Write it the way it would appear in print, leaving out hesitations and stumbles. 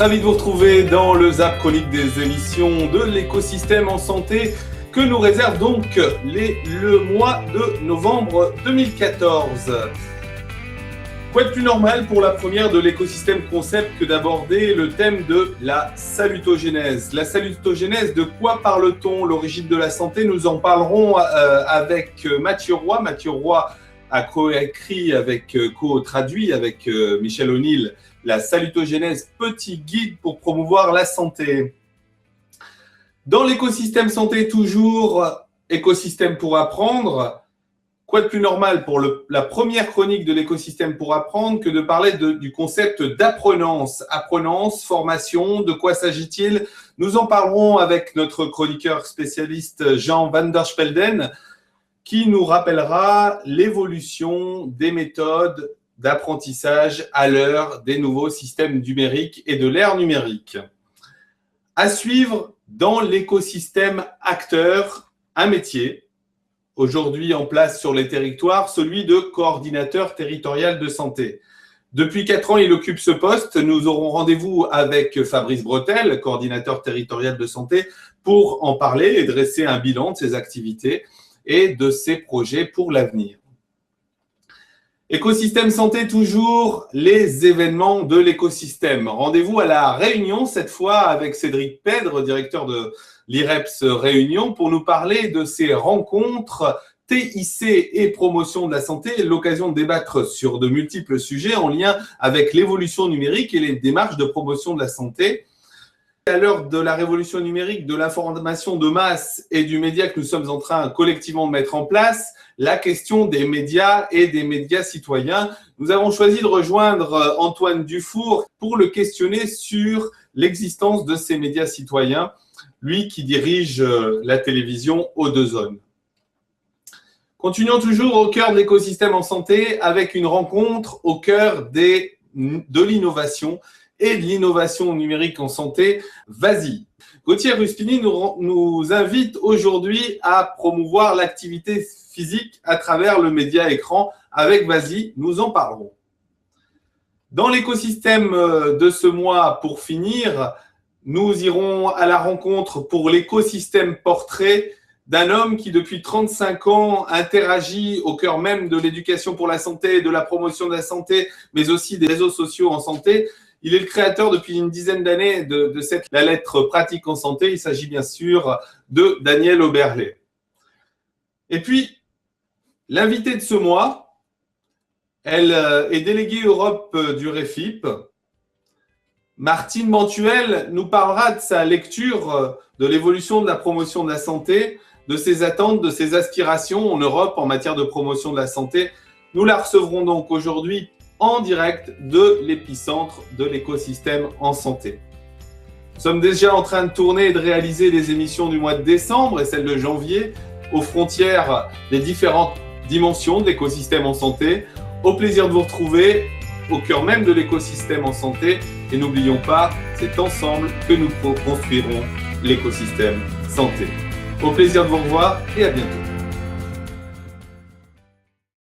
ravi de vous retrouver dans le Zap chronique des émissions de l'écosystème en santé que nous réserve donc le mois de novembre 2014. Quoi de plus normal pour la première de l'écosystème concept que d'aborder le thème de la salutogénèse. La salutogénèse, de quoi parle-t-on? L'origine de la santé, nous en parlerons avec Mathieu Roy. Mathieu Roy a co-traduit avec Michel O'Neill la salutogénèse, petit guide pour promouvoir la santé. Dans l'écosystème santé, toujours écosystème pour apprendre. Quoi de plus normal pour la première chronique de l'écosystème pour apprendre que de parler du concept d'apprenance. Apprenance, formation, de quoi s'agit-il? Nous en parlerons avec notre chroniqueur spécialiste Jean van der Spelden qui nous rappellera l'évolution des méthodes d'apprentissage à l'heure des nouveaux systèmes numériques et de l'ère numérique. À suivre dans l'écosystème acteur, un métier, aujourd'hui en place sur les territoires, celui de coordinateur territorial de santé. Depuis 4 ans, il occupe ce poste. Nous aurons rendez-vous avec Fabrice Bretel, coordinateur territorial de santé, pour en parler et dresser un bilan de ses activités et de ses projets pour l'avenir. Écosystème santé, toujours les événements de l'écosystème. Rendez-vous à la Réunion, cette fois avec Cédric Pèdre, directeur de l'IREPS Réunion, pour nous parler de ces rencontres TIC et promotion de la santé, l'occasion de débattre sur de multiples sujets en lien avec l'évolution numérique et les démarches de promotion de la santé. À l'heure de la révolution numérique, de l'information de masse et du média que nous sommes en train collectivement de mettre en place, la question des médias et des médias citoyens. Nous avons choisi de rejoindre Antoine Dufour pour le questionner sur l'existence de ces médias citoyens, lui qui dirige la télévision aux 2 zones. Continuons toujours au cœur de l'écosystème en santé avec une rencontre au cœur de l'innovation et de l'innovation numérique en santé. Vas-y. Gauthier Ruspini nous invite aujourd'hui à promouvoir l'activité physique à travers le média écran. Avec Vas-y, nous en parlerons. Dans l'écosystème de ce mois, pour finir, nous irons à la rencontre pour l'écosystème portrait d'un homme qui, depuis 35 ans, interagit au cœur même de l'éducation pour la santé, de la promotion de la santé, mais aussi des réseaux sociaux en santé. Il est le créateur depuis une dizaine d'années de la lettre pratique en santé. Il s'agit bien sûr de Daniel Oberlé. Et puis, l'invitée de ce mois, elle est déléguée Europe du REFIP. Martine Mantuel nous parlera de sa lecture de l'évolution de la promotion de la santé, de ses attentes, de ses aspirations en Europe en matière de promotion de la santé. Nous la recevrons donc aujourd'hui en direct de l'épicentre de l'écosystème en santé. Nous sommes déjà en train de tourner et de réaliser les émissions du mois de décembre et celles de janvier aux frontières des différentes dimensions de l'écosystème en santé. Au plaisir de vous retrouver au cœur même de l'écosystème en santé. Et n'oublions pas, c'est ensemble que nous construirons l'écosystème santé. Au plaisir de vous revoir et à bientôt.